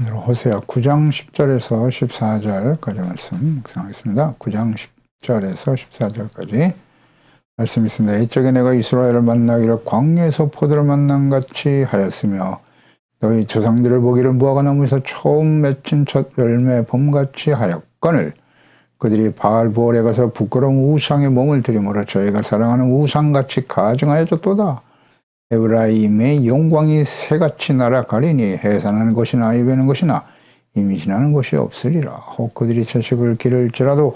오늘 호세아 9장 10절에서 14절까지 말씀 묵상하겠습니다. 9장 10절에서 14절까지 말씀 있습니다. 이쪽에 내가 이스라엘을 만나기를 광야에서 포도를 만난 같이 하였으며 너희 조상들을 보기를 무화과 나무에서 처음 맺힌 첫 열매 봄같이 하였거늘 그들이 바알부올에 가서 부끄러운 우상의 몸을 들이므로 저희가 사랑하는 우상같이 가증하여졌도다. 에브라임의 영광이 새같이 날아가리니 해산하는 것이나 이베는 것이나 임신하는 것이 없으리라. 혹 그들이 자식을 기를지라도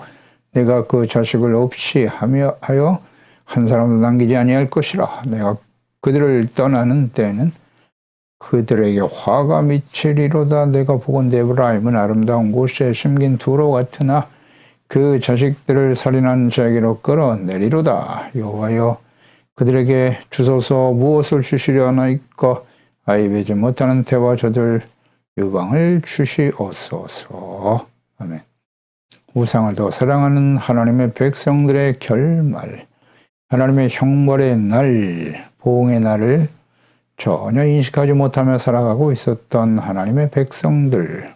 내가 그 자식을 없이 하여 한 사람도 남기지 아니할 것이라. 내가 그들을 떠나는 때에는 그들에게 화가 미치리로다. 내가 보건대 에브라임은 아름다운 곳에 심긴 두로 같으나 그 자식들을 살인한 자에게로 끌어내리로다. 여호와여 그들에게 주소서 무엇을 주시려 하나이까. 아이베지 못하는 태와 저들 유방을 주시옵소서. 아멘. 우상을 더 사랑하는 하나님의 백성들의 결말, 하나님의 형벌의 날, 보응의 날을 전혀 인식하지 못하며 살아가고 있었던 하나님의 백성들,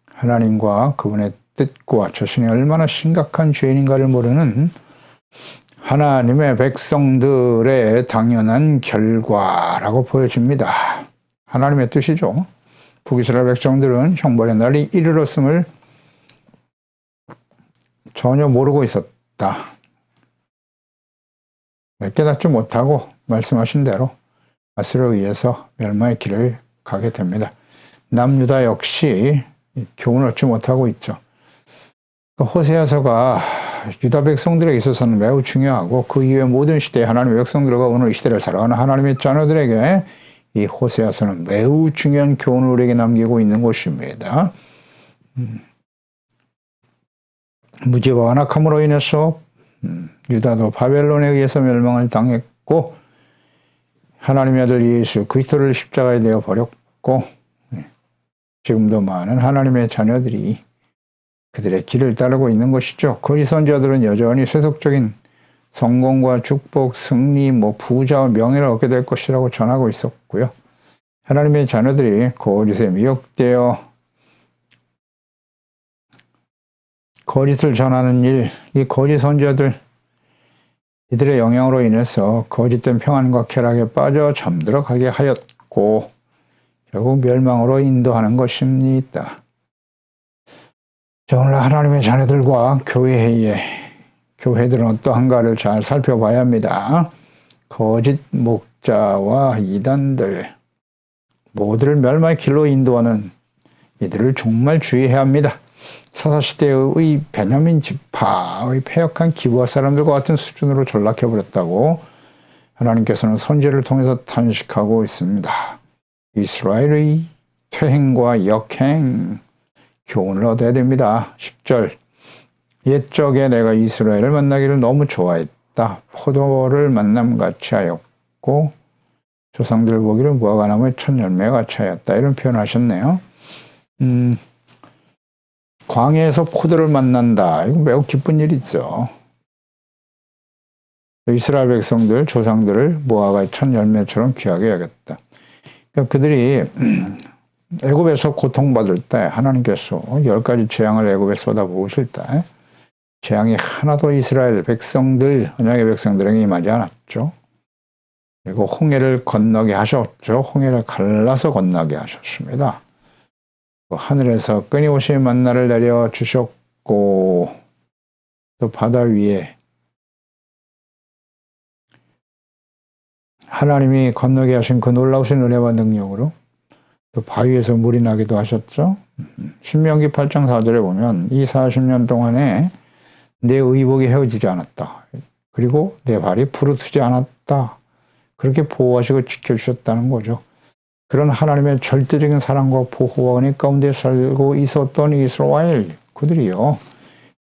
하나님과 그분의 뜻과 자신이 얼마나 심각한 죄인인가를 모르는 하나님의 백성들의 당연한 결과라고 보여집니다. 하나님의 뜻이죠. 북이스라엘 백성들은 형벌의 날이 이르렀음을 전혀 모르고 있었다. 깨닫지 못하고 말씀하신 대로 아스르에 의해서 멸망의 길을 가게 됩니다. 남유다 역시 교훈을 얻지 못하고 있죠. 호세아서가 유다 백성들에게 있어서는 매우 중요하고 그 이후의 모든 시대의 하나님의 백성들과 오늘 이 시대를 살아가는 하나님의 자녀들에게 이 호세아서는 매우 중요한 교훈을 우리에게 남기고 있는 것입니다. 무지와 완악함으로 인해서 유다도 바벨론에 의해서 멸망을 당했고 하나님의 아들 예수 그리스도를 십자가에 내어 버렸고 지금도 많은 하나님의 자녀들이 그들의 길을 따르고 있는 것이죠. 거짓 선지자들은 여전히 세속적인 성공과 축복, 승리, 부자와 명예를 얻게 될 것이라고 전하고 있었고요. 하나님의 자녀들이 거짓에 미혹되어 거짓을 전하는 일, 이 거짓 선지자들 이들의 영향으로 인해서 거짓된 평안과 쾌락에 빠져 잠들어 가게 하였고 결국 멸망으로 인도하는 것입니다. 오늘 하나님의 자녀들과 교회들은 어떠한가를 잘 살펴봐야 합니다. 거짓 목자와 이단들 모두를 멸망의 길로 인도하는 이들을 정말 주의해야 합니다. 사사시대의 베냐민 지파의 패역한 기브아 사람들과 같은 수준으로 전락해버렸다고 하나님께서는 선지자를 통해서 탄식하고 있습니다. 이스라엘의 퇴행과 역행 교훈을 얻어야 됩니다. 10절 옛적에 내가 이스라엘을 만나기를 너무 좋아했다. 포도를 만남같이 하였고 조상들 보기를 무화과 나무의 첫 열매같이 하였다. 이런 표현을 하셨네요. 광야에서 포도를 만난다. 이거 매우 기쁜 일이죠. 이스라엘 백성들, 조상들을 무화과의 첫 열매처럼 귀하게 여겼다. 그러니까 그들이 애굽에서 고통받을 때 하나님께서 10가지 재앙을 애굽에 쏟아부으실 때 재앙이 하나도 이스라엘 백성들, 언약의 백성들에게 임하지 않았죠. 그리고 홍해를 건너게 하셨죠. 홍해를 갈라서 건너게 하셨습니다. 하늘에서 끊임없이 만나를 내려 주셨고 또 바다 위에 하나님이 건너게 하신 그 놀라우신 은혜와 능력으로 또 바위에서 물이 나기도 하셨죠. 신명기 8장 4절에 보면 이 40년 동안에 내 의복이 헤어지지 않았다. 그리고 내 발이 부르트지 않았다. 그렇게 보호하시고 지켜주셨다는 거죠. 그런 하나님의 절대적인 사랑과 보호와 은혜 가운데 살고 있었던 이스라엘 그들이요.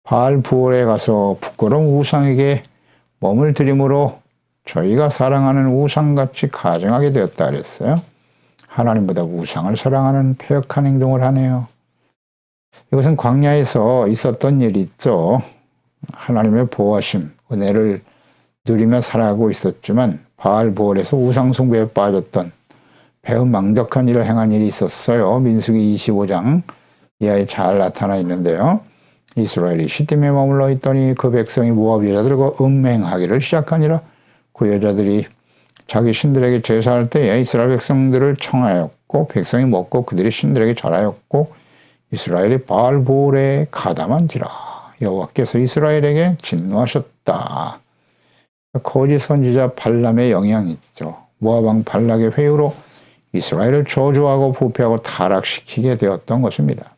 바알부올에 가서 부끄러운 우상에게 몸을 들임으로 저희가 사랑하는 우상같이 가증하게 되었다 그랬어요. 하나님보다 우상을 사랑하는 패역한 행동을 하네요. 이것은 광야에서 있었던 일이죠. 하나님의 보호하심, 은혜를 누리며 살아가고 있었지만 바알부올에서 우상 숭배에 빠졌던 배은망덕한 일을 행한 일이 있었어요. 민수기 25장 이하에 잘 나타나 있는데요. 이스라엘이 시딤에 머물러 있더니 그 백성이 모압 여자들과 음행하기를 시작하니라. 그 여자들이 자기 신들에게 제사할 때에 이스라엘 백성들을 청하였고 백성이 먹고 그들이 신들에게 절하였고 이스라엘이 바알보올에 가담한지라. 여호와께서 이스라엘에게 진노하셨다. 거짓 선지자 발람의 영향이 있죠. 모압 왕 발락의 회유로 이스라엘을 저주하고 부패하고 타락시키게 되었던 것입니다.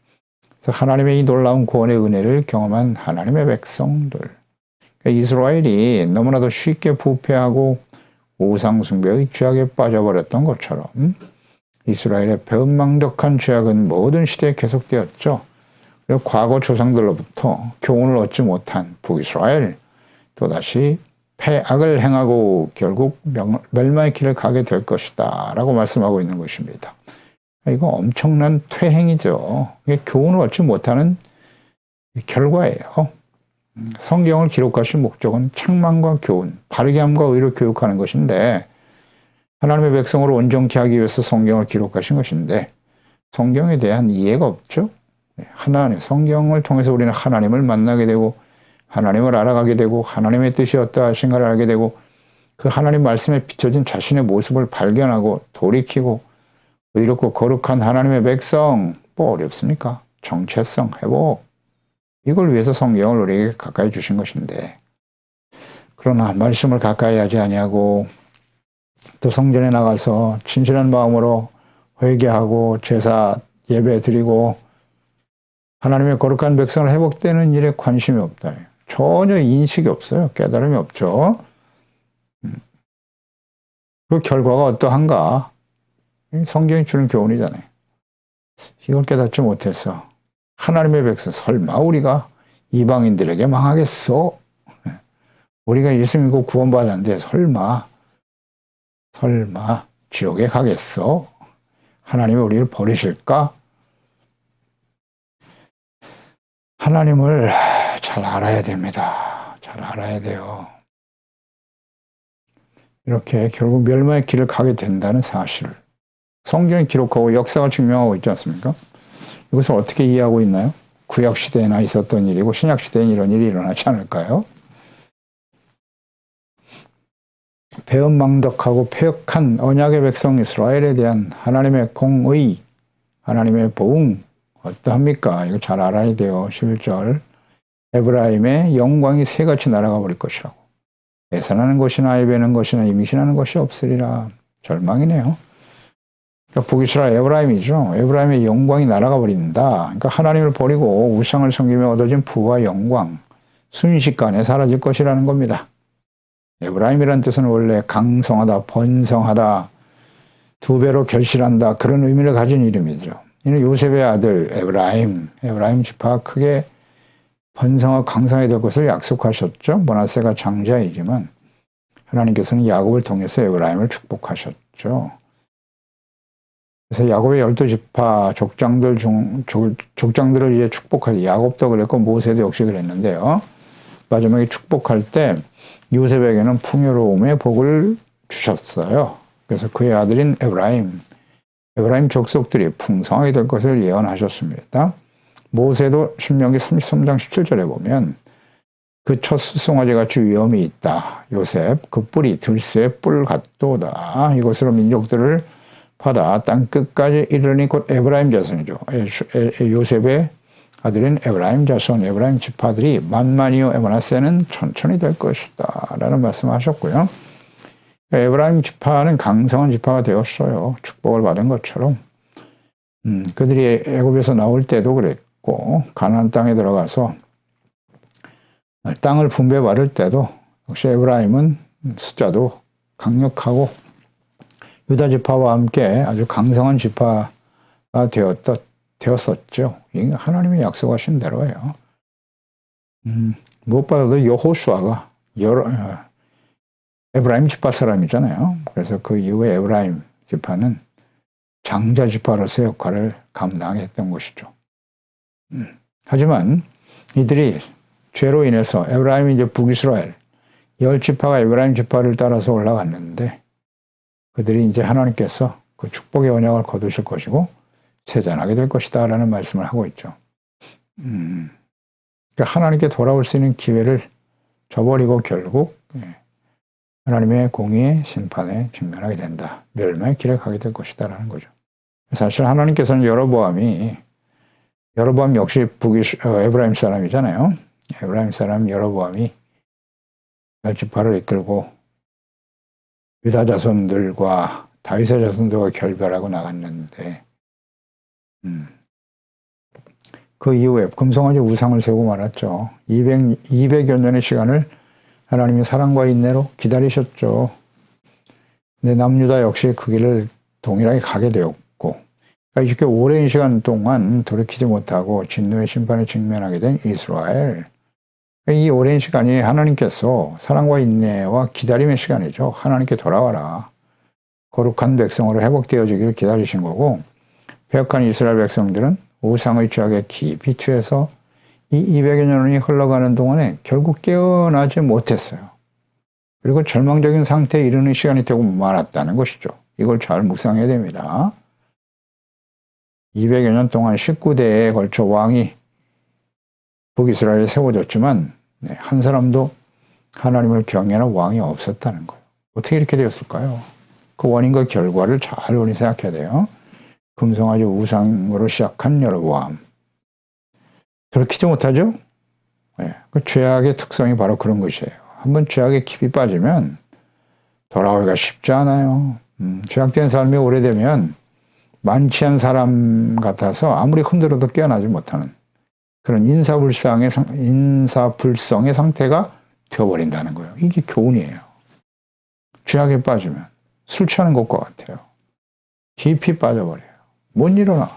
그래서 하나님의 이 놀라운 구원의 은혜를 경험한 하나님의 백성들, 그러니까 이스라엘이 너무나도 쉽게 부패하고 우상숭배의 죄악에 빠져버렸던 것처럼 이스라엘의 배은망덕한 죄악은 모든 시대에 계속되었죠. 그리고 과거 조상들로부터 교훈을 얻지 못한 북이스라엘, 또다시 패악을 행하고 결국 멸망의 길을 가게 될 것이다 라고 말씀하고 있는 것입니다. 이거 엄청난 퇴행이죠. 이게 교훈을 얻지 못하는 결과예요. 성경을 기록하신 목적은 책망과 교훈, 바르게 함과 의로 교육하는 것인데 하나님의 백성으로 온전케 하기 위해서 성경을 기록하신 것인데 성경에 대한 이해가 없죠. 하나님, 성경을 통해서 우리는 하나님을 만나게 되고 하나님을 알아가게 되고 하나님의 뜻이 어떠하신가를 알게 되고 그 하나님 말씀에 비춰진 자신의 모습을 발견하고 돌이키고 의롭고 거룩한 하나님의 백성, 뭐 어렵습니까? 정체성, 회복, 이걸 위해서 성경을 우리에게 가까이 주신 것인데 그러나 말씀을 가까이 하지 아니하고 또 성전에 나가서 진실한 마음으로 회개하고 제사 예배 드리고 하나님의 거룩한 백성을 회복되는 일에 관심이 없다. 전혀 인식이 없어요. 깨달음이 없죠. 그 결과가 어떠한가? 성경이 주는 교훈이잖아요. 이걸 깨닫지 못해서 하나님의 백성, 설마 우리가 이방인들에게 망하겠소? 우리가 예수 믿고 구원받았는데 설마 지옥에 가겠소? 하나님이 우리를 버리실까? 하나님을 잘 알아야 됩니다. 잘 알아야 돼요. 이렇게 결국 멸망의 길을 가게 된다는 사실을 성경이 기록하고 역사가 증명하고 있지 않습니까? 이것을 어떻게 이해하고 있나요? 구약시대에나 있었던 일이고 신약시대엔 이런 일이 일어나지 않을까요? 배은망덕하고 패역한 언약의 백성 이스라엘에 대한 하나님의 공의, 하나님의 보응 어떠합니까? 이거 잘 알아야 돼요. 11절 에브라임의 영광이 새같이 날아가 버릴 것이라고. 배산하는 것이나 예배는 것이나 임신하는 것이 없으리라. 절망이네요. 그러니까 북이스라엘 에브라임이죠. 에브라임의 영광이 날아가 버린다. 그러니까 하나님을 버리고 우상을 섬기며 얻어진 부와 영광, 순식간에 사라질 것이라는 겁니다. 에브라임이라는 뜻은 원래 강성하다, 번성하다, 두 배로 결실한다 그런 의미를 가진 이름이죠. 이는 요셉의 아들 에브라임 지파가 크게 번성하고 강성하게 될 것을 약속하셨죠. 므낫세가 장자이지만 하나님께서는 야곱을 통해서 에브라임을 축복하셨죠. 그래서 야곱의 12지파 족장들을 이제 축복할 야곱도 그랬고 모세도 역시 그랬는데요. 마지막에 축복할 때 요셉에게는 풍요로움의 복을 주셨어요. 그래서 그의 아들인 에브라임 족속들이 풍성하게 될 것을 예언하셨습니다. 모세도 신명기 33장 17절에 보면 그 첫 수송아지 같이 위엄이 있다. 요셉 그 뿔이 들새의 뿔 같도다. 이것으로 민족들을 받아 땅 끝까지 이르니 곧 에브라임 자손이죠. 요셉의 아들인 에브라임 자손, 에브라임 지파들이 만만이요 므낫세는 천천히 될 것이다 라는 말씀을 하셨고요. 에브라임 지파는 강성한 지파가 되었어요. 축복을 받은 것처럼. 그들이 애굽에서 나올 때도 그랬고 가나안 땅에 들어가서 땅을 분배 받을 때도 역시 에브라임은 숫자도 강력하고 유다 지파와 함께 아주 강성한 지파가 되었었죠. 이게 하나님이 약속하신 대로예요. 무엇보다도 여호수아가 에브라임 지파 사람이잖아요. 그래서 그 이후에 에브라임 지파는 장자 지파로서의 역할을 감당했던 것이죠. 하지만 이들이 죄로 인해서 에브라임이 이제 북이스라엘 10지파가 에브라임 지파를 따라서 올라갔는데 그들이 이제 하나님께서 그 축복의 언약을 거두실 것이고 세잔하게 될 것이다 라는 말씀을 하고 있죠. 그러니까 하나님께 돌아올 수 있는 기회를 저버리고 결국 하나님의 공의의 심판에 직면하게 된다. 멸망의 길에 가게 될 것이다 라는 거죠. 사실 하나님께서는 여로보암 역시 에브라임 사람이잖아요. 에브라임 사람 여로보암이 10지파를 이끌고 유다 자손들과 다윗의 자손들과 결별하고 나갔는데 그 이후에 금송아지 우상을 세우고 말았죠. 200여 년의 시간을 하나님이 사랑과 인내로 기다리셨죠. 근데 남유다 역시 그 길을 동일하게 가게 되었고 이렇게 오랜 시간 동안 돌이키지 못하고 진노의 심판에 직면하게 된 이스라엘. 이 오랜 시간이 하나님께서 사랑과 인내와 기다림의 시간이죠. 하나님께 돌아와라. 거룩한 백성으로 회복되어지기를 기다리신 거고 배역한 이스라엘 백성들은 우상의 죄악에 깊이 취해서 이 200여 년이 흘러가는 동안에 결국 깨어나지 못했어요. 그리고 절망적인 상태에 이르는 시간이 되고 말았다는 것이죠. 이걸 잘 묵상해야 됩니다. 200여 년 동안 19대에 걸쳐 왕이 북이스라엘에 세워졌지만 한 사람도 하나님을 경외하는 왕이 없었다는 거예요. 어떻게 이렇게 되었을까요? 그 원인과 결과를 잘 우리 생각해야 돼요. 금송아지 우상으로 시작한 여로보암. 돌이키지 못하죠? 그 죄악의 특성이 바로 그런 것이에요. 한번 죄악에 깊이 빠지면 돌아오기가 쉽지 않아요. 죄악된 삶이 오래되면 만취한 사람 같아서 아무리 흔들어도 깨어나지 못하는 그런 인사불성의 상태가 되어버린다는 거예요. 이게 교훈이에요. 죄악에 빠지면 술 취하는 것과 같아요. 깊이 빠져버려요. 못 일어나.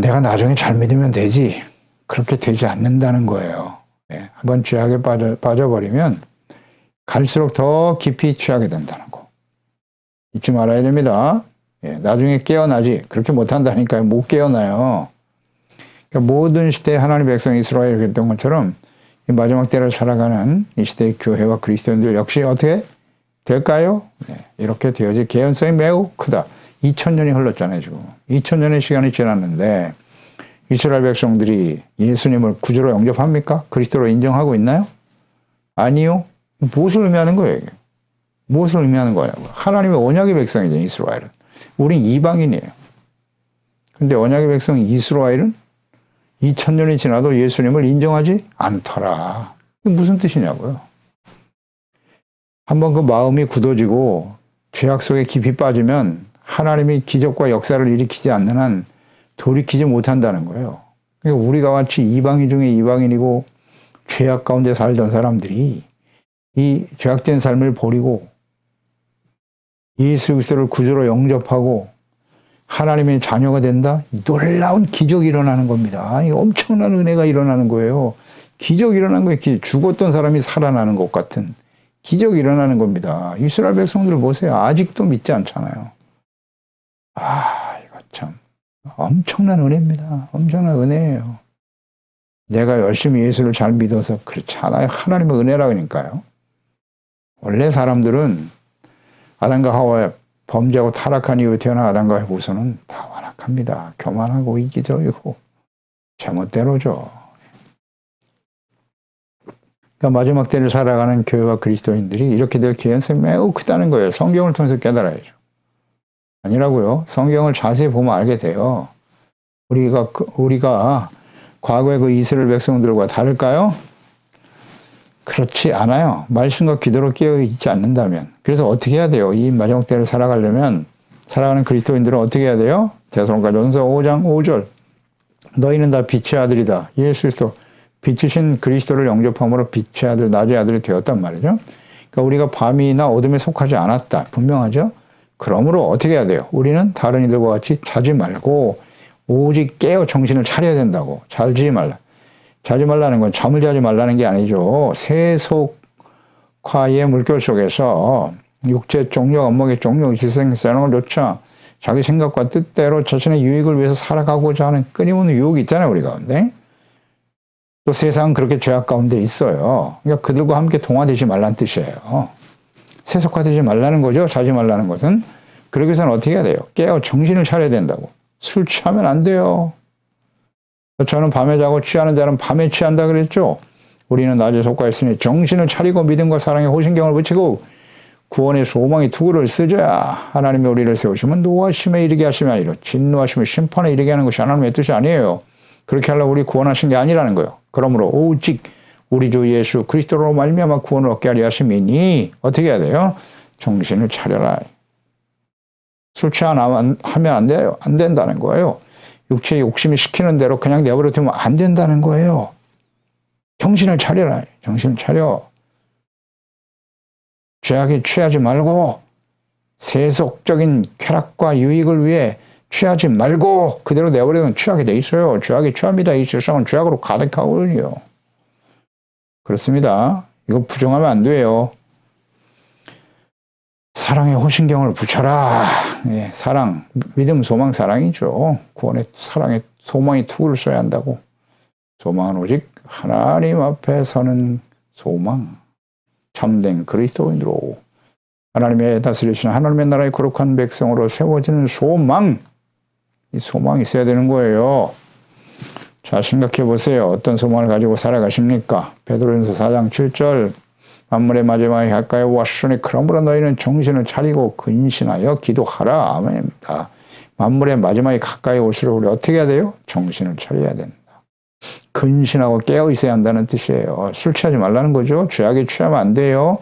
내가 나중에 잘 믿으면 되지. 그렇게 되지 않는다는 거예요. 한번 죄악에 빠져버리면 갈수록 더 깊이 취하게 된다는 거. 잊지 말아야 됩니다. 나중에 깨어나지. 그렇게 못한다니까요. 못 깨어나요. 그러니까 모든 시대에 하나님 백성 이스라엘이 그랬던 것처럼 이 마지막 때를 살아가는 이 시대의 교회와 그리스도인들 역시 어떻게 될까요? 이렇게 되어질 개연성이 매우 크다. 2000년이 흘렀잖아요, 지금. 2000년의 시간이 지났는데 이스라엘 백성들이 예수님을 구주로 영접합니까? 그리스도로 인정하고 있나요? 아니요. 무엇을 의미하는 거예요, 이게? 무엇을 의미하는 거예요? 하나님의 언약의 백성이죠, 이스라엘은. 우린 이방인이에요. 근데 언약의 백성 이스라엘은 2000년이 지나도 예수님을 인정하지 않더라. 이게 무슨 뜻이냐고요? 한번 그 마음이 굳어지고 죄악 속에 깊이 빠지면 하나님이 기적과 역사를 일으키지 않는 한 돌이키지 못한다는 거예요. 그러니까 우리가 같이 이방인 중에 이방인이고 죄악 가운데 살던 사람들이 이 죄악된 삶을 버리고 예수 그리스도를 구주로 영접하고 하나님의 자녀가 된다? 놀라운 기적이 일어나는 겁니다. 엄청난 은혜가 일어나는 거예요. 기적이 일어나는 거예요. 죽었던 사람이 살아나는 것 같은 기적이 일어나는 겁니다. 이스라엘 백성들을 보세요. 아직도 믿지 않잖아요. 이거 참 엄청난 은혜입니다. 엄청난 은혜예요. 내가 열심히 예수를 잘 믿어서 그렇지 않아요. 하나님의 은혜라니까요. 원래 사람들은 아담과 하와의 범죄하고 타락한 이후에 태어난 아담과 후손은 다 완악합니다. 교만하고 이기적이고 제멋대로죠. 그러니까 마지막 때를 살아가는 교회와 그리스도인들이 이렇게 될 기회성이 매우 크다는 거예요. 성경을 통해서 깨달아야죠. 아니라고요. 성경을 자세히 보면 알게 돼요. 우리가 과거의 그 이스라엘 백성들과 다를까요? 그렇지 않아요. 말씀과 기도로 깨어있지 않는다면. 그래서 어떻게 해야 돼요? 이 마지막 때를 살아가려면 살아가는 그리스도인들은 어떻게 해야 돼요? 데살로니가전서 5장 5절. 너희는 다 빛의 아들이다. 예수 그리스도 빛이신 그리스도를 영접함으로 빛의 아들, 낮의 아들이 되었단 말이죠. 그러니까 우리가 밤이나 어둠에 속하지 않았다. 분명하죠? 그러므로 어떻게 해야 돼요? 우리는 다른 이들과 같이 자지 말고 오직 깨어 정신을 차려야 된다고. 자지 말라. 자지 말라는 건 잠을 자지 말라는 게 아니죠. 세속화의 물결 속에서 육체 종력, 업목의 종력, 지생생을 조차 자기 생각과 뜻대로 자신의 유익을 위해서 살아가고자 하는 끊임없는 유혹이 있잖아요, 우리 가운데. 또 세상은 그렇게 죄악 가운데 있어요. 그러니까 그들과 함께 동화되지 말라는 뜻이에요. 세속화되지 말라는 거죠. 자지 말라는 것은. 그러기 위해서는 어떻게 해야 돼요? 깨어 정신을 차려야 된다고. 술 취하면 안 돼요. 저는 밤에 자고 취하는 자는 밤에 취한다 그랬죠. 우리는 낮에 속과했으니 정신을 차리고 믿음과 사랑에 호신경을 붙이고 구원의 소망의 투구를 쓰자. 하나님이 우리를 세우시면 노하심에 이르게 하시면 아니라 진노하시면 심판에 이르게 하는 것이 하나님의 뜻이 아니에요. 그렇게 하려고 우리 구원하신 게 아니라는 거예요. 그러므로 오직 우리 주 예수 그리스도로 말미암아 구원을 얻게 하려 하심이니 어떻게 해야 돼요? 정신을 차려라. 술 취하면 안 돼요. 안 된다는 거예요. 육체의 욕심이 시키는 대로 그냥 내버려 두면 안 된다는 거예요. 정신을 차려라. 정신을 차려. 죄악에 취하지 말고 세속적인 쾌락과 유익을 위해 취하지 말고 그대로 내버려두면 취하게 돼 있어요. 죄악에 취합니다. 이 세상은 죄악으로 가득하거든요. 그렇습니다. 이거 부정하면 안 돼요. 사랑의 호신경을 붙여라. 예, 사랑, 믿음, 소망, 사랑이죠. 구원의 사랑의 소망의 투구를 써야 한다고. 소망은 오직 하나님 앞에 서는 소망. 참된 그리스도인으로 하나님의 다스리시는 하나님의 나라의 거룩한 백성으로 세워지는 소망. 이 소망이 있어야 되는 거예요. 자, 생각해 보세요. 어떤 소망을 가지고 살아가십니까? 베드로전서 4장 7절 만물의 마지막에 가까이 왔으니 그러므로 너희는 정신을 차리고 근신하여 기도하라. 아멘입니다. 만물의 마지막에 가까이 올수록 우리 어떻게 해야 돼요? 정신을 차려야 된다. 근신하고 깨어 있어야 한다는 뜻이에요. 술 취하지 말라는 거죠. 죄악에 취하면 안 돼요.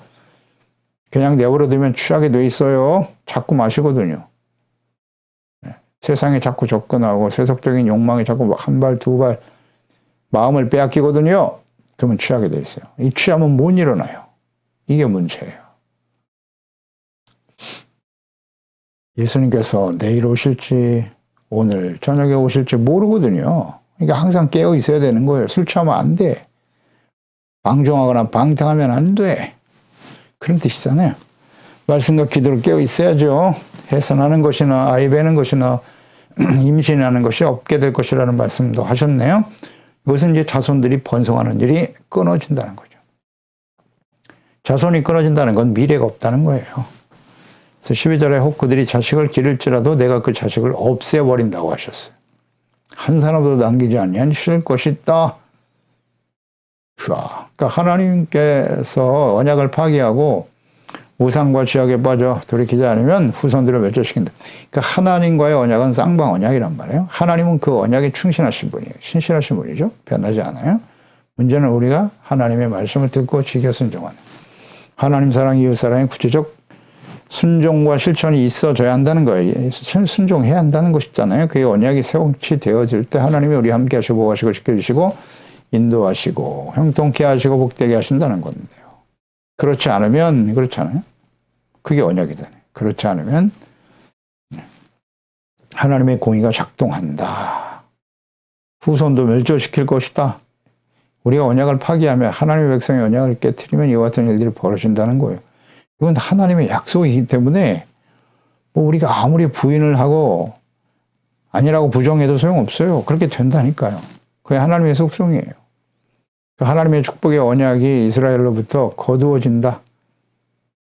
그냥 내버려 두면 취하게 돼 있어요. 자꾸 마시거든요. 세상에 자꾸 접근하고 세속적인 욕망에 자꾸 한 발, 두 발 마음을 빼앗기거든요. 그러면 취하게 돼 있어요. 이 취하면 못 일어나요. 이게 문제예요. 예수님께서 내일 오실지 오늘 저녁에 오실지 모르거든요. 그러니까 항상 깨어 있어야 되는 거예요. 술 취하면 안 돼. 방종하거나 방탕하면 안 돼. 그런 뜻이잖아요. 말씀과 기도를 깨어 있어야죠. 해산하는 것이나 아이 베는 것이나 임신하는 것이 없게 될 것이라는 말씀도 하셨네요. 이것은 이제 자손들이 번성하는 일이 끊어진다는 거죠. 자손이 끊어진다는 건 미래가 없다는 거예요. 그래서 12절에 혹 그들이 자식을 기를지라도 내가 그 자식을 없애버린다고 하셨어요. 한 사람도 남기지 아니하실 것이다. 그러니까 하나님께서 언약을 파기하고 우상과 죄악에 빠져 돌이키지 않으면 후손들을 멸절시킨다. 그러니까 하나님과의 언약은 쌍방 언약이란 말이에요. 하나님은 그 언약에 충실하신 분이에요. 신실하신 분이죠. 변하지 않아요. 문제는 우리가 하나님의 말씀을 듣고 지켜 순종하는. 하나님 사랑, 이웃 사랑의 구체적 순종과 실천이 있어져야 한다는 거예요. 순종해야 한다는 것이잖아요. 그게 언약이 성취되어질 때 하나님이 우리 함께 하시고 보호하시고 지켜주시고 인도하시고 형통케 하시고 복되게 하신다는 건데요. 그렇지 않으면 그렇잖아요. 그게 언약이잖아요. 그렇지 않으면 하나님의 공의가 작동한다. 후손도 멸절시킬 것이다. 우리가 언약을 파기하면 하나님의 백성의 언약을 깨트리면 이와 같은 일들이 벌어진다는 거예요. 이건 하나님의 약속이기 때문에 뭐 우리가 아무리 부인을 하고 아니라고 부정해도 소용없어요. 그렇게 된다니까요. 그게 하나님의 속성이에요. 하나님의 축복의 언약이 이스라엘로부터 거두어진다.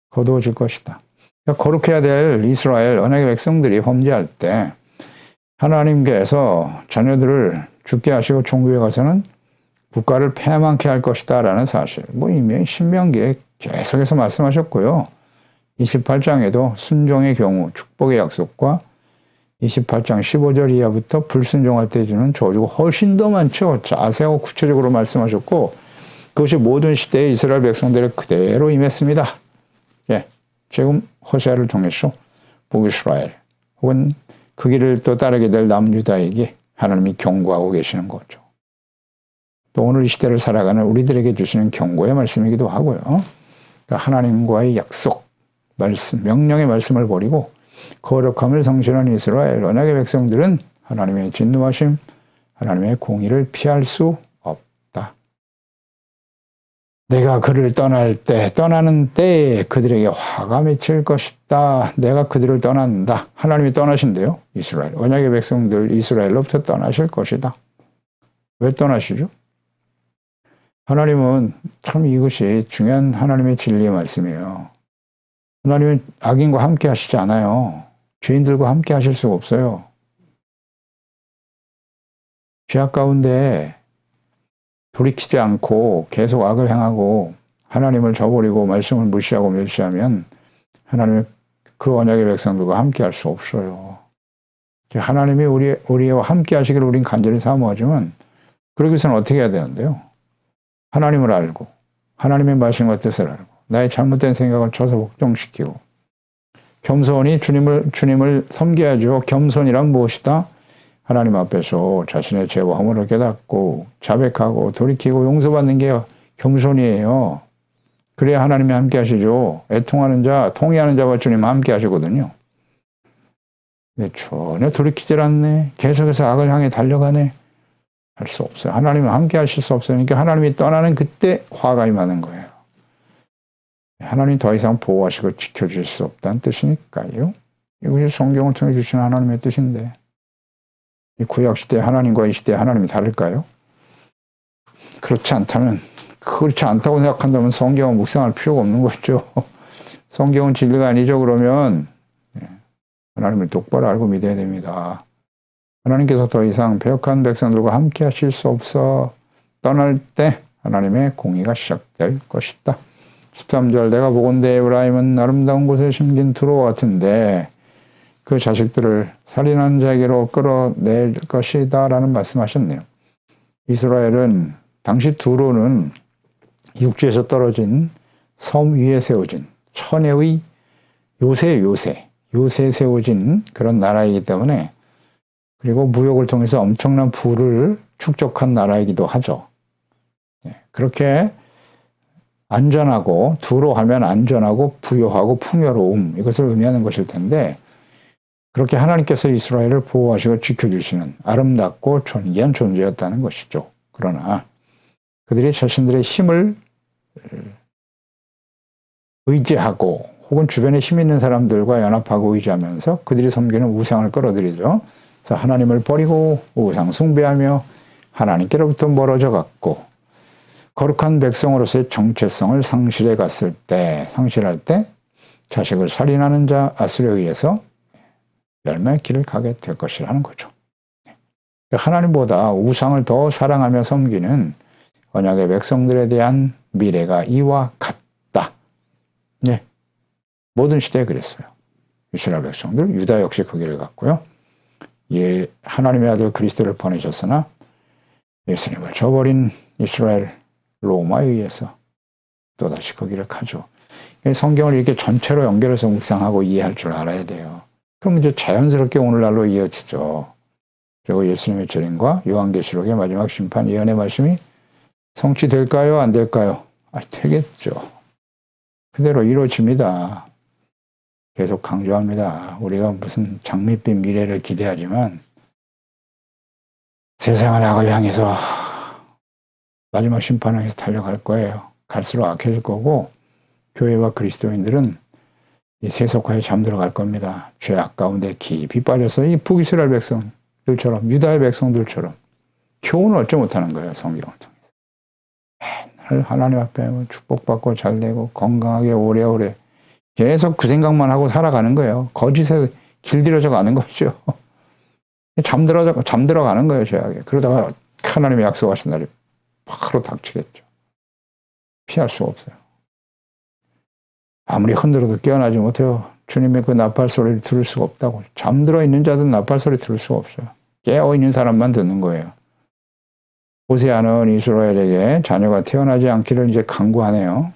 거두어질 것이다. 그러니까 거룩해야 될 이스라엘 언약의 백성들이 범죄할 때 하나님께서 자녀들을 죽게 하시고 종교에 가서는 국가를 패망케 할 것이다 라는 사실. 뭐 이미 신명기에 계속해서 말씀하셨고요. 28장에도 순종의 경우 축복의 약속과 28장 15절 이하부터 불순종할 때 주는 저주가 훨씬 더 많죠. 자세하고 구체적으로 말씀하셨고 그것이 모든 시대의 이스라엘 백성들을 그대로 임했습니다. 예, 지금 호세아를 통해서 북이스라엘 혹은 그 길을 또 따르게 될 남유다에게 하나님이 경고하고 계시는 거죠. 또 오늘 이 시대를 살아가는 우리들에게 주시는 경고의 말씀이기도 하고요. 그러니까 하나님과의 약속, 말씀, 명령의 말씀을 버리고 거룩함을 성실한 이스라엘 언약의 백성들은 하나님의 진노하심, 하나님의 공의를 피할 수 없다. 내가 그를 떠나는 때에 그들에게 화가 맺힐 것이다. 내가 그들을 떠난다. 하나님이 떠나신대요. 이스라엘. 언약의 백성들 이스라엘로부터 떠나실 것이다. 왜 떠나시죠? 하나님은 참 이것이 중요한 하나님의 진리의 말씀이에요. 하나님은 악인과 함께 하시지 않아요. 죄인들과 함께 하실 수가 없어요. 죄악 가운데 돌이키지 않고 계속 악을 행하고 하나님을 저버리고 말씀을 무시하고 멸시하면 하나님의 그 언약의 백성들과 함께 할 수 없어요. 하나님이 우리와 함께 하시기를 우린 간절히 사모하지만 그러기 위해서는 어떻게 해야 되는데요? 하나님을 알고 하나님의 말씀과 뜻을 알고 나의 잘못된 생각을 쳐서 복종시키고 겸손히 주님을 섬겨야죠. 겸손이란 무엇이다? 하나님 앞에서 자신의 죄와 허물을 깨닫고 자백하고 돌이키고 용서받는 게 겸손이에요. 그래야 하나님이 함께 하시죠. 애통하는 자, 통회하는 자와 주님 함께 하시거든요. 근데 전혀 돌이키질 않네. 계속해서 악을 향해 달려가네. 할 수 없어요. 하나님은 함께 하실 수 없어요. 그러니까 하나님이 떠나는 그때 화가 임하는 거예요. 하나님이 더 이상 보호하시고 지켜줄 수 없다는 뜻이니까요. 이것이 성경을 통해 주신 하나님의 뜻인데 이 구약시대 하나님과 이 시대 하나님이 다를까요? 그렇지 않다고 생각한다면 성경은 묵상할 필요가 없는 거죠. 성경은 진리가 아니죠. 그러면 하나님을 똑바로 알고 믿어야 됩니다. 하나님께서 더 이상 배역한 백성들과 함께 하실 수 없어 떠날 때 하나님의 공의가 시작될 것이다. 13절 내가 보건대 에브라임은 아름다운 곳에 심긴 두로 같은데 그 자식들을 살인한 자에게로 끌어낼 것이다 라는 말씀하셨네요. 이스라엘은 당시 두로는 육지에서 떨어진 섬 위에 세워진 천혜의 요새에 세워진 그런 나라이기 때문에 그리고 무역을 통해서 엄청난 부를 축적한 나라이기도 하죠. 그렇게 안전하고 두로 하면 안전하고 부요하고 풍요로움 이것을 의미하는 것일 텐데 그렇게 하나님께서 이스라엘을 보호하시고 지켜주시는 아름답고 존귀한 존재였다는 것이죠. 그러나 그들이 자신들의 힘을 의지하고 혹은 주변에 힘 있는 사람들과 연합하고 의지하면서 그들이 섬기는 우상을 끌어들이죠. 그래서 하나님을 버리고 우상 숭배하며 하나님께로부터 멀어져 갔고 거룩한 백성으로서의 정체성을 상실할 때 자식을 살인하는 자 아술에 의해서 멸망의 길을 가게 될 것이라는 거죠. 하나님보다 우상을 더 사랑하며 섬기는 언약의 백성들에 대한 미래가 이와 같다. 네. 모든 시대에 그랬어요. 이스라엘 백성들, 유다 역시 그 길을 갔고요. 하나님의 아들 그리스도를 보내셨으나 예수님을 저버린 이스라엘 로마에 의해서 또다시 그 길을 가죠. 성경을 이렇게 전체로 연결해서 묵상하고 이해할 줄 알아야 돼요. 그럼 이제 자연스럽게 오늘날로 이어지죠. 그리고 예수님의 재림과 요한계시록의 마지막 심판 예언의 말씀이 성취될까요? 안 될까요? 되겠죠. 그대로 이루어집니다. 계속 강조합니다. 우리가 무슨 장밋빛 미래를 기대하지만 세상을 악을 향해서 마지막 심판을 향해서 달려갈 거예요. 갈수록 악해질 거고 교회와 그리스도인들은 이 세속화에 잠들어 갈 겁니다. 죄악 가운데 깊이 빠져서 이 북이스라엘 백성들처럼 유다의 백성들처럼 교훈을 얻지 못하는 거예요. 성경을 통해서. 맨날 하나님 앞에 축복받고 잘되고 건강하게 오래오래 계속 그 생각만 하고 살아가는 거예요. 거짓에 길들여져 가는 거죠. 잠들어 가는 거예요. 죄악에. 그러다가 하나님의 약속하신 날이 바로 닥치겠죠. 피할 수가 없어요. 아무리 흔들어도 깨어나지 못해요. 주님의 그 나팔 소리를 들을 수가 없다고. 잠들어 있는 자들은 나팔 소리 들을 수가 없어요. 깨어 있는 사람만 듣는 거예요. 호세아는 이스라엘에게 자녀가 태어나지 않기를 이제 간구하네요.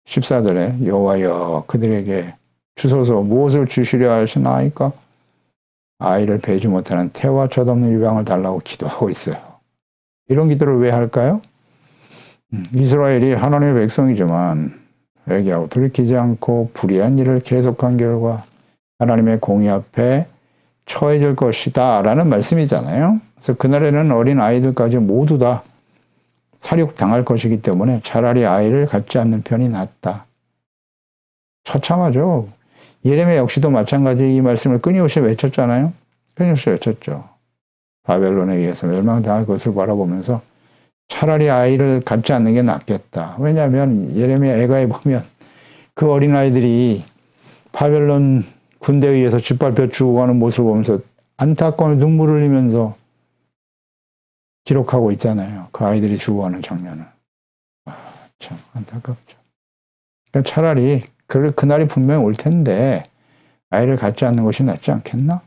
14절에 여호와여 그들에게 주소서 무엇을 주시려 하시나이까? 아이를 배지 못하는 태와 젖없는 유방을 달라고 기도하고 있어요. 이런 기도를 왜 할까요? 이스라엘이 하나님의 백성이지만 회개하고 돌이키지 않고 불의한 일을 계속한 결과 하나님의 공의 앞에 처해질 것이다 라는 말씀이잖아요. 그래서 그날에는 어린 아이들까지 모두 다 살육당할 것이기 때문에 차라리 아이를 갖지 않는 편이 낫다. 처참하죠. 예레미야 역시도 마찬가지 이 말씀을 끊임없이 외쳤잖아요. 끊임없이 외쳤죠. 바벨론에 의해서 멸망당할 것을 바라보면서 차라리 아이를 갖지 않는 게 낫겠다. 왜냐하면 예레미야 애가에 보면 그 어린아이들이 바벨론 군대에 의해서 짓밟혀 죽어가는 모습을 보면서 안타까운 눈물을 흘리면서 기록하고 있잖아요. 그 아이들이 죽어가는 장면을. 참 안타깝죠. 그러니까 차라리 그날이 분명히 올 텐데 아이를 갖지 않는 것이 낫지 않겠나?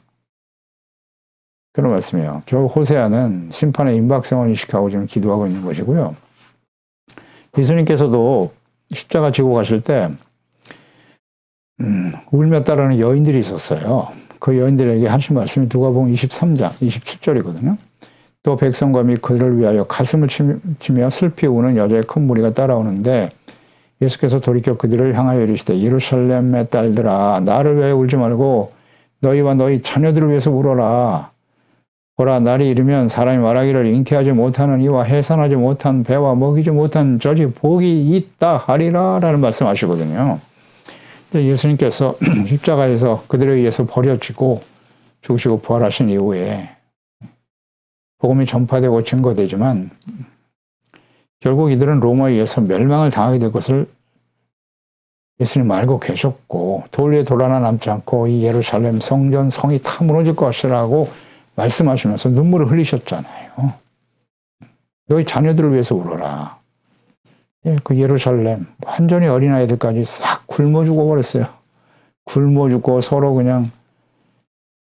그런 말씀이에요. 결국 호세아는 심판의 임박성을 인식하고 지금 기도하고 있는 것이고요. 예수님께서도 십자가 지고 가실 때 울며 따르는 여인들이 있었어요. 그 여인들에게 하신 말씀이 누가복음 23장 27절이거든요. 또 백성과 및 그들을 위하여 가슴을 치며 슬피 우는 여자의 큰 무리가 따라오는데 예수께서 돌이켜 그들을 향하여 이르시되 예루살렘의 딸들아 나를 위하여 울지 말고 너희와 너희 자녀들을 위해서 울어라. 보라 날이 이르면 사람이 말하기를 잉태하지 못하는 이와 해산하지 못한 배와 먹이지 못한 저지 복이 있다 하리라 라는 말씀하시거든요. 예수님께서 십자가에서 그들에 의해서 버려지고 죽으시고 부활하신 이후에 복음이 전파되고 증거되지만 결국 이들은 로마에 의해서 멸망을 당하게 될 것을 예수님 알고 계셨고 돌 위에 돌 하나 남지 않고 이 예루살렘 성전 성이 다 무너질 것이라고 말씀하시면서 눈물을 흘리셨잖아요. 너희 자녀들을 위해서 울어라. 예, 그 예루살렘 완전히 어린아이들까지 싹 굶어 죽어버렸어요. 굶어 죽고 서로 그냥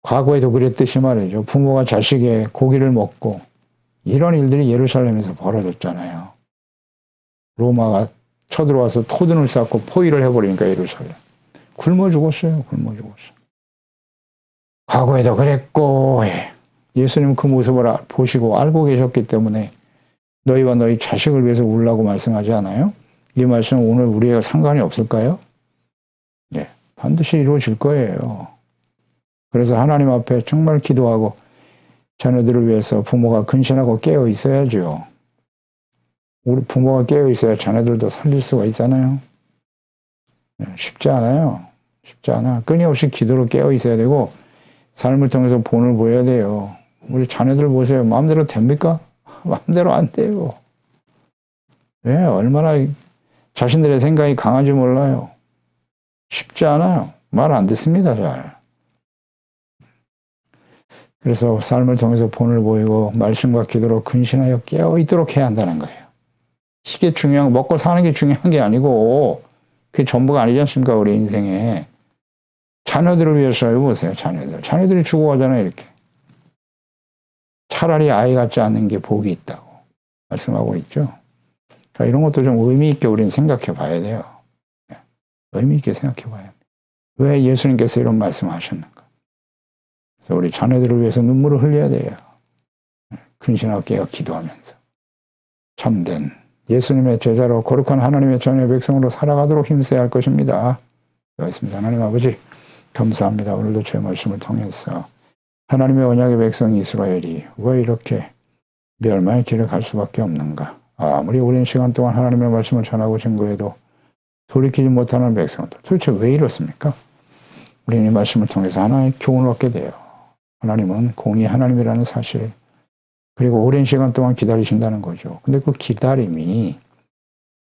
과거에도 그랬듯이 말이죠. 부모가 자식의 고기를 먹고 이런 일들이 예루살렘에서 벌어졌잖아요. 로마가 쳐들어와서 토둔을 쌓고 포위를 해버리니까 예루살렘. 굶어 죽었어요. 굶어 죽었어요. 과거에도 그랬고 예수님 그 모습을 보시고 알고 계셨기 때문에 너희와 너희 자식을 위해서 울라고 말씀하지 않아요? 이 말씀은 오늘 우리가 상관이 없을까요? 네, 반드시 이루어질 거예요. 그래서 하나님 앞에 정말 기도하고 자녀들을 위해서 부모가 근신하고 깨어 있어야죠. 우리 부모가 깨어 있어야 자녀들도 살릴 수가 있잖아요. 네, 쉽지 않아요. 쉽지 않아. 끊임없이 기도로 깨어 있어야 되고 삶을 통해서 본을 보여야 돼요. 우리 자녀들 보세요. 마음대로 됩니까? 마음대로 안 돼요. 왜? 얼마나 자신들의 생각이 강한지 몰라요. 쉽지 않아요. 말 안 듣습니다, 잘. 그래서 삶을 통해서 본을 보이고 말씀과 기도로 근신하여 깨어있도록 해야 한다는 거예요. 이게 중요한, 먹고 사는 게 중요한 게 아니고 그게 전부가 아니지 않습니까, 우리 인생에. 자녀들을 위해서 해보세요, 자녀들. 자녀들이 죽어가잖아요, 이렇게. 차라리 아이 같지 않은 게 복이 있다고 말씀하고 있죠. 그러니까 이런 것도 좀 의미 있게 우리는 생각해 봐야 돼요. 의미 있게 생각해 봐야 돼요. 왜 예수님께서 이런 말씀을 하셨는가. 그래서 우리 자녀들을 위해서 눈물을 흘려야 돼요. 근신하고 깨어 기도하면서. 참된 예수님의 제자로 거룩한 하나님의 자녀의 백성으로 살아가도록 힘써야 할 것입니다. 기도하겠습니다. 하나님 아버지 감사합니다. 오늘도 제 말씀을 통해서 하나님의 언약의 백성 이스라엘이 왜 이렇게 멸망의 길을 갈 수밖에 없는가. 아무리 오랜 시간 동안 하나님의 말씀을 전하고 증거해도 돌이키지 못하는 백성들. 도대체 왜 이렇습니까? 우리는 이 말씀을 통해서 하나의 교훈을 얻게 돼요. 하나님은 공의 하나님이라는 사실, 그리고 오랜 시간 동안 기다리신다는 거죠. 근데 그 기다림이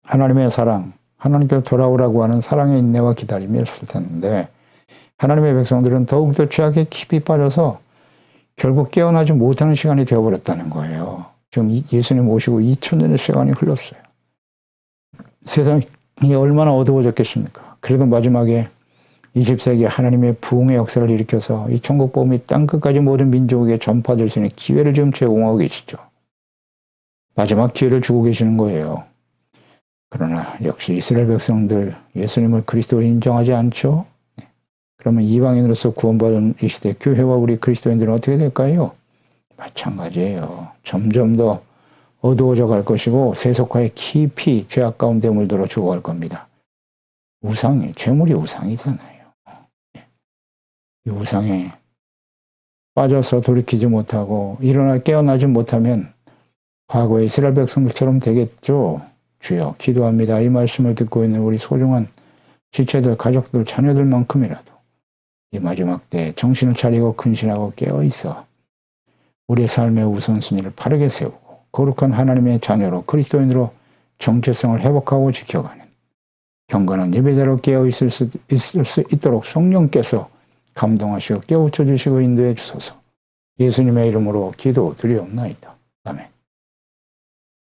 하나님의 사랑, 하나님께로 돌아오라고 하는 사랑의 인내와 기다림이었을 텐데 하나님의 백성들은 더욱더 죄악에 깊이 빠져서 결국 깨어나지 못하는 시간이 되어버렸다는 거예요. 지금 예수님 오시고 2000년의 시간이 흘렀어요. 세상이 얼마나 어두워졌겠습니까? 그래도 마지막에 20세기에 하나님의 부흥의 역사를 일으켜서 이 천국 복음이 땅끝까지 모든 민족에게 전파될 수 있는 기회를 지금 제공하고 계시죠. 마지막 기회를 주고 계시는 거예요. 그러나 역시 이스라엘 백성들 예수님을 그리스도로 인정하지 않죠? 그러면 이방인으로서 구원받은 이 시대 교회와 우리 그리스도인들은 어떻게 될까요? 마찬가지예요. 점점 더 어두워져 갈 것이고 세속화에 깊이 죄악 가운데 물들어 죽어갈 겁니다. 우상이, 죄물이 우상이잖아요. 이 우상에 빠져서 돌이키지 못하고 깨어나지 못하면 과거의 이스라엘 백성들처럼 되겠죠. 주여 기도합니다. 이 말씀을 듣고 있는 우리 소중한 지체들, 가족들, 자녀들만큼이라도 이 마지막 때 정신을 차리고 근신하고 깨어있어 우리의 삶의 우선순위를 바르게 세우고 거룩한 하나님의 자녀로 그리스도인으로 정체성을 회복하고 지켜가는 경건한 예배자로 깨어있을 수 있도록 성령께서 감동하시고 깨우쳐 주시고 인도해 주소서. 예수님의 이름으로 기도드리옵나이다. 아멘.